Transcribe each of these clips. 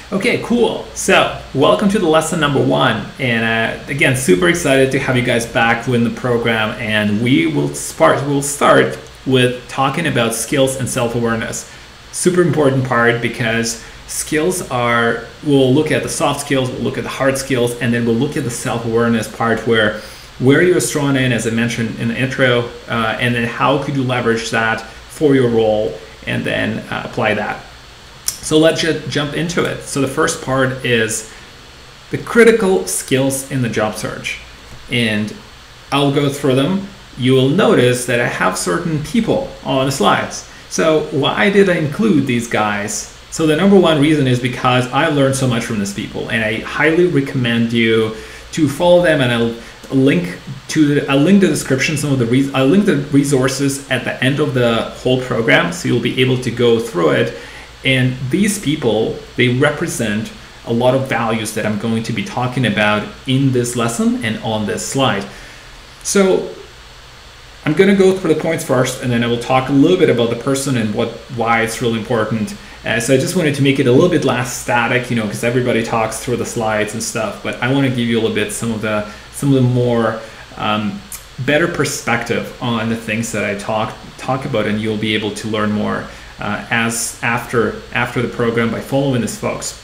Okay, cool. So, welcome to the lesson number one. And again, super excited to have you guys back in the program. And we'll start with talking about skills and self-awareness. Super important part because we'll look at the soft skills, we'll look at the hard skills, and then we'll look at the self-awareness part where you're strong in, as I mentioned in the intro, and then how could you leverage that for your role and then apply that. So let's just jump into it. So the first part is the critical skills in the job search. And I'll go through them. You will notice that I have certain people on the slides. So why did I include these guys? So the number one reason is because I learned so much from these people, and I highly recommend you to follow them, and I'll link the description, I'll link the resources at the end of the whole program, so you'll be able to go through it. And these people, they represent a lot of values that I'm going to be talking about in this lesson and on this slide. So I'm going to go through the points first, and then I will talk a little bit about the person and why it's really important. So I just wanted to make it a little bit less static, because everybody talks through the slides and stuff, but I want to give you a little bit some of the more better perspective on the things that I talk about, and you'll be able to learn more as after the program by following these folks.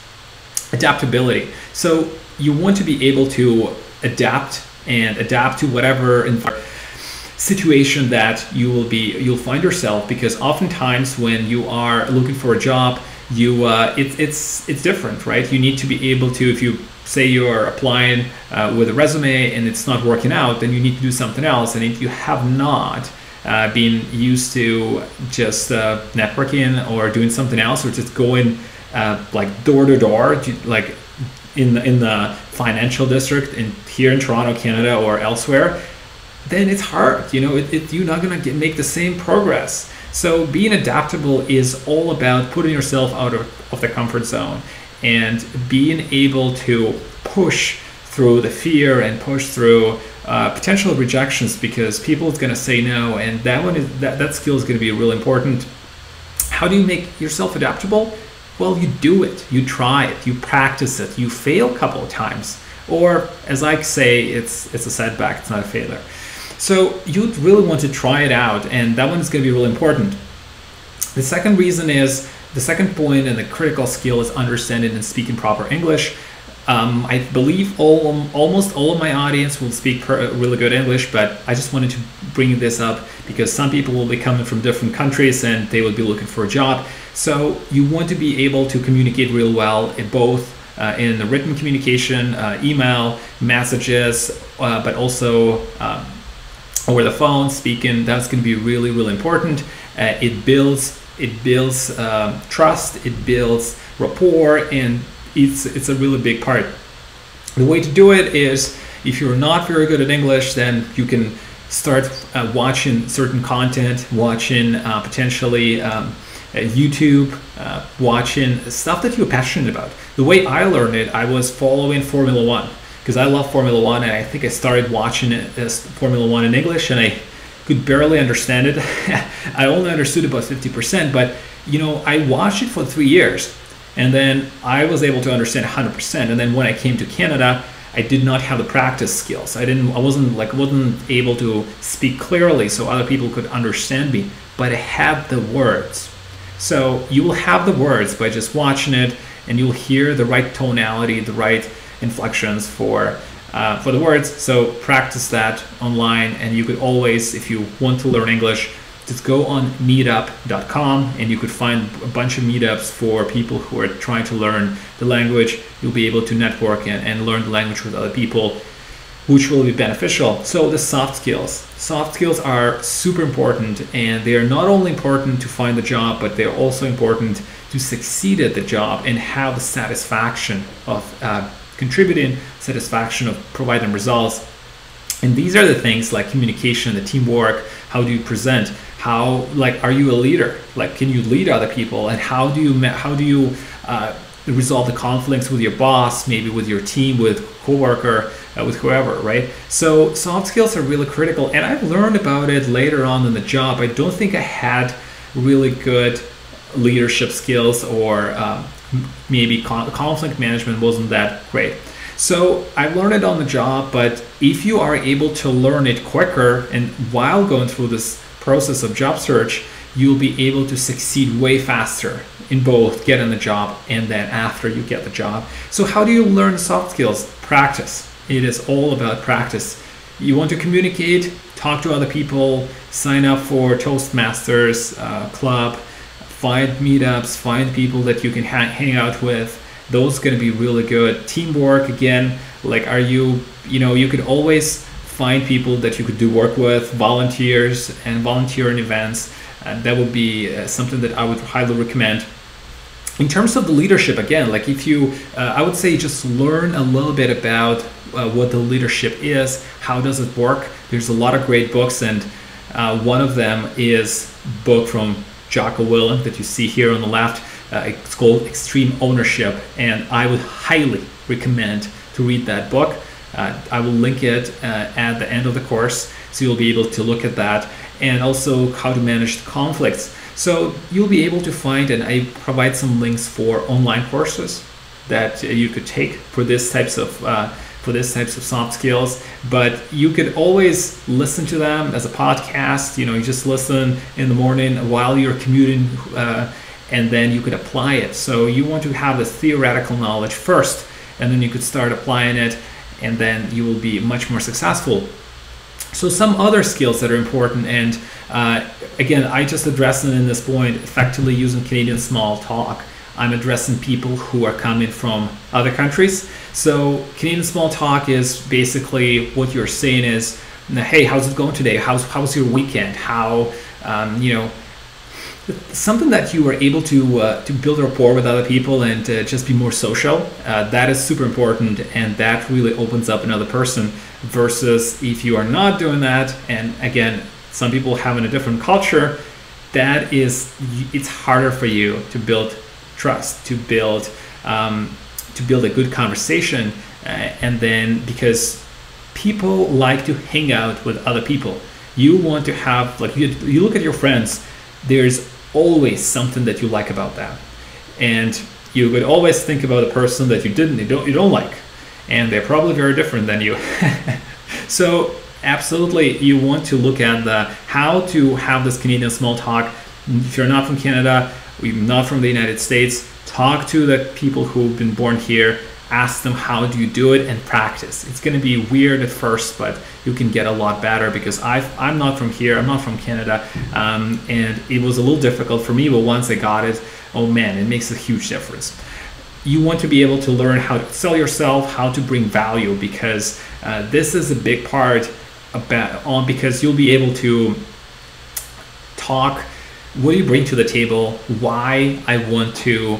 Adaptability. So you want to be able to adapt to whatever situation that you'll find yourself, because oftentimes when you are looking for a job, it's different, right? You need to be able to, if you say you're applying with a resume and it's not working out, then you need to do something else. And if you have not been used to just networking or doing something else, or just going like door to door, like in the financial district here in Toronto, Canada, or elsewhere, then it's hard. You're not going to make the same progress. So being adaptable is all about putting yourself out of the comfort zone and being able to push through the fear and push through potential rejections, because people is going to say no, and that skill is going to be really important. How do you make yourself adaptable? Well, you do it, you try it, you practice it, you fail a couple of times, or as I say, it's a setback, it's not a failure. So you really want to try it out, and that one is going to be really important. The second point and the critical skill is understanding and speaking proper English. I believe almost all of my audience will speak really good English, but I just wanted to bring this up because some people will be coming from different countries and they will be looking for a job. So you want to be able to communicate real well in both in the written communication, email, messages, but also over the phone, speaking. That's going to be really, really important. It builds trust, it builds rapport, and it's a really big part. The way to do it is, if you're not very good at English, then you can start watching certain content, watching potentially YouTube, watching stuff that you're passionate about. The way I learned it, I was following Formula One, because I love Formula One, and I think I started watching it as Formula One in English, and I could barely understand it. I only understood about 50%, but I watched it for 3 years, and then I was able to understand 100%. And then when I came to Canada, I did not have the practice skills. I wasn't able to speak clearly so other people could understand me, but I had the words. So you will have the words by just watching it, and you'll hear the right tonality, the right inflections for the words. So practice that online, and you could always, if you want to learn English, just go on meetup.com, and you could find a bunch of meetups for people who are trying to learn the language. You'll be able to network and learn the language with other people, which will be beneficial. So the soft skills are super important, and they are not only important to find the job, but they're also important to succeed at the job and have the satisfaction of contributing, satisfaction of providing results. And these are the things like communication, the teamwork. How do you present? Are you a leader? Can you lead other people? And how do you resolve the conflicts with your boss, maybe with your team, with coworker, with whoever, right? So soft skills are really critical, and I've learned about it later on in the job. I don't think I had really good leadership skills or maybe conflict management wasn't that great. So I learned it on the job, but if you are able to learn it quicker and while going through this process of job search, you'll be able to succeed way faster in both getting the job and then after you get the job. So how do you learn soft skills? Practice. It is all about practice. You want to communicate, talk to other people, sign up for Toastmasters club, find meetups, find people that you can hang out with. Those are going to be really good. Teamwork, again, like you could always find people that you could do work with, volunteers and volunteer in events. That would be something that I would highly recommend. In terms of the leadership, again, like if you, I would say just learn a little bit about what the leadership is, how does it work. There's a lot of great books, and one of them is a book from Jocko Willink that you see here on the left. It's called Extreme Ownership, and I would highly recommend to read that book. I will link it at the end of the course, so you'll be able to look at that, and also how to manage conflicts. So you'll be able to find, and I provide some links for online courses that you could take for this types of soft skills. But you could always listen to them as a podcast. You just listen in the morning while you're commuting, and then you could apply it. So you want to have the theoretical knowledge first, and then you could start applying it, and then you will be much more successful. So some other skills that are important, and again, I just addressed it in this point, effectively using Canadian small talk. I'm addressing people who are coming from other countries. So Canadian small talk is basically what you're saying is, hey, how's it going today? How's your weekend? Something that you are able to build rapport with other people and just be more social. That is super important, and that really opens up another person. Versus if you are not doing that, and again, some people have in a different culture, it's harder for you to build trust, to build a good conversation, and then because people like to hang out with other people, you want to have, like, you look at your friends, there's always something that you like about them, and you would always think about a person that you don't like, and they're probably very different than you. So absolutely, you want to look at how to have this Canadian small talk. If you're not from Canada, you're not from the United States, talk to the people who've been born here, ask them how do you do it, and practice. It's going to be weird at first, but you can get a lot better, because I'm not from here, I'm not from Canada, and it was a little difficult for me, but once I got it, oh man, it makes a huge difference. You want to be able to learn how to sell yourself, how to bring value, because this is a big part because you'll be able to talk, what do you bring to the table, why I want to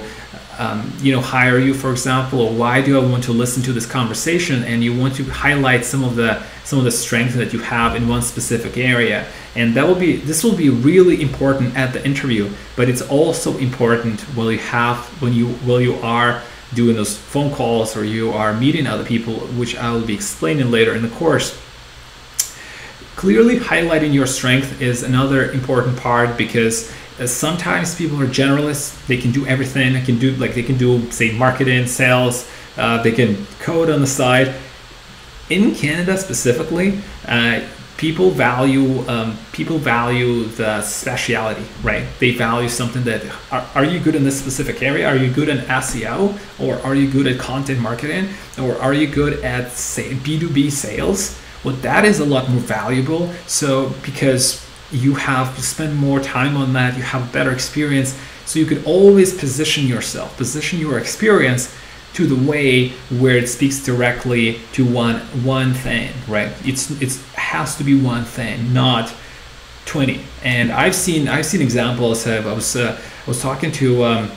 hire you, for example, or why do I want to listen to this conversation, and you want to highlight some of the strengths that you have in one specific area. And this will be really important at the interview, but it's also important while you are doing those phone calls or you are meeting other people, which I will be explaining later in the course. Clearly highlighting your strength is another important part, because sometimes people are generalists. They can do everything. They can do say marketing, sales. They can code on the side. In Canada specifically, people value the speciality, right? They value something that are you good in this specific area? Are you good in SEO, or are you good at content marketing, or are you good at, say, B2B sales? Well, that is a lot more valuable. So because you have to spend more time on that, you have a better experience. So you could always position your experience to the way where it speaks directly to one thing, right? It has to be one thing, not 20. And I've seen examples. I was talking to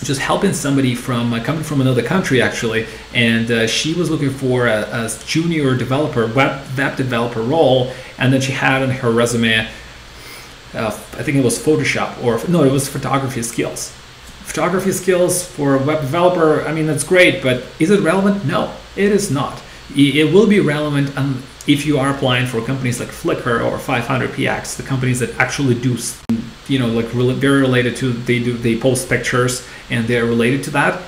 just helping somebody coming from another country actually, and she was looking for a junior developer, web developer role, and then she had on her resume, I think it was Photoshop, it was photography skills. Photography skills for a web developer, I mean, that's great, but is it relevant? No, it is not. It will be relevant if you are applying for companies like Flickr or 500px, the companies that actually do, like really very related to, they post pictures and they're related to that.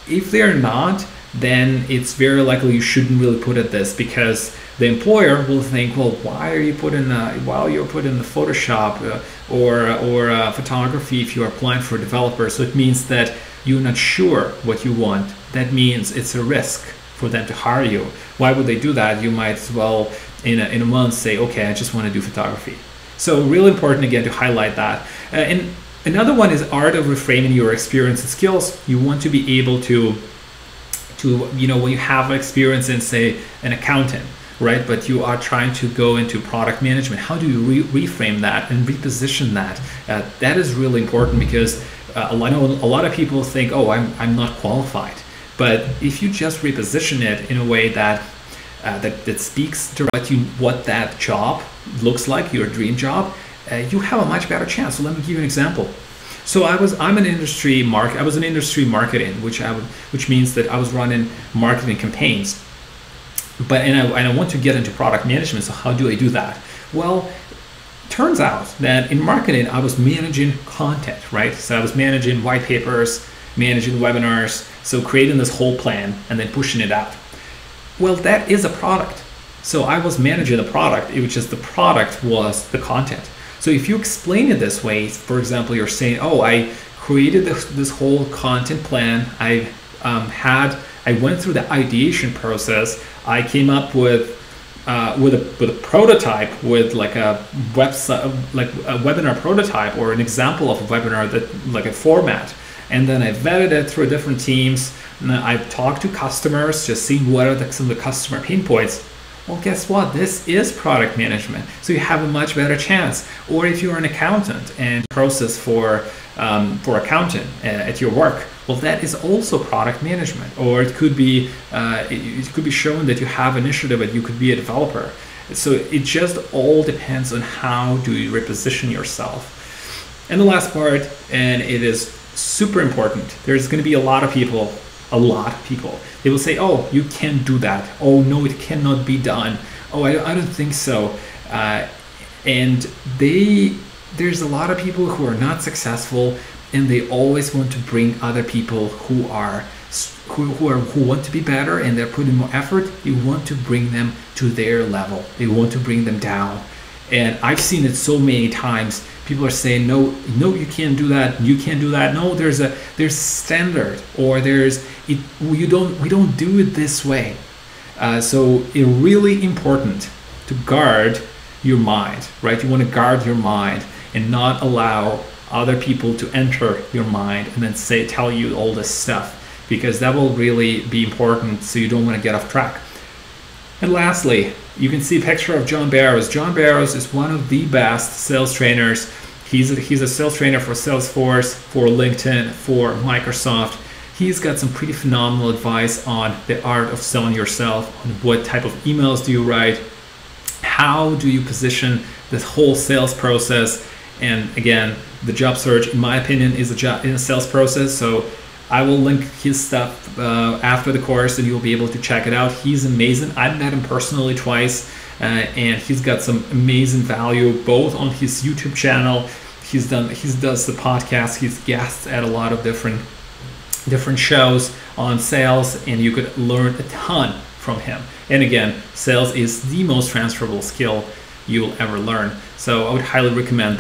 If they're not, then it's very likely you shouldn't really put it this, because the employer will think, well, why are you putting the Photoshop or photography if you are applying for a developer? So it means that you're not sure what you want. That means it's a risk for them to hire you. Why would they do that? You might as well in a month say, okay, I just want to do photography. So really important again to highlight that. And another one is art of reframing your experience and skills. You want to be able to when you have experience in, say, an accountant, right? But you are trying to go into product management. How do you reframe that and reposition that? That is really important, because a lot of people think, oh, I'm not qualified. But if you just reposition it in a way that speaks to what that job looks like, your dream job, you have a much better chance. So let me give you an example. So I was in industry marketing, which means that I was running marketing campaigns. And I want to get into product management. So how do I do that? Well, turns out that in marketing I was managing content, right? So I was managing white papers, managing webinars, so creating this whole plan and then pushing it out. Well, that is a product. So I was managing the product, which is the product was the content. So if you explain it this way, for example, you're saying, oh, I created this whole content plan. I went through the ideation process. I came up with a prototype, with like a website, like a webinar prototype or an example of a webinar, that like a format. And then I vetted it through different teams. And I've talked to customers, just seeing what are some of the customer pain points. Well, guess what? This is product management. So you have a much better chance. Or if you're an accountant and process for accountant at your work, well, that is also product management. Or it could be shown that you have initiative and you could be a developer. So it just all depends on how do you reposition yourself. And the last part, and it is super important, there's going to be a lot of people, they will say, oh, you can't do that. Oh, no, it cannot be done. Oh, I don't think so. And there's a lot of people who are not successful, and they always want to bring other people who want to be better and they're putting more effort. You want to bring them to their level. They want to bring them down. And I've seen it so many times. People are saying, no, you can't do that. You can't do that. No, there's standard, or we don't do it this way. So it's really important to guard your mind, right? You want to guard your mind and not allow other people to enter your mind and then tell you all this stuff, because that will really be important. So you don't want to get off track. And lastly, you can see a picture of John Barrows. John Barrows is one of the best sales trainers. He's a sales trainer for Salesforce, for LinkedIn, for Microsoft. He's got some pretty phenomenal advice on the art of selling yourself, on what type of emails do you write, how do you position this whole sales process. And again, the job search, in my opinion, is a sales process. So I will link his stuff after the course, and you'll be able to check it out. He's amazing. I've met him personally twice, and he's got some amazing value both on his YouTube channel. He does the podcast. He's guests at a lot of different shows on sales, and you could learn a ton from him. And again, sales is the most transferable skill you'll ever learn. So I would highly recommend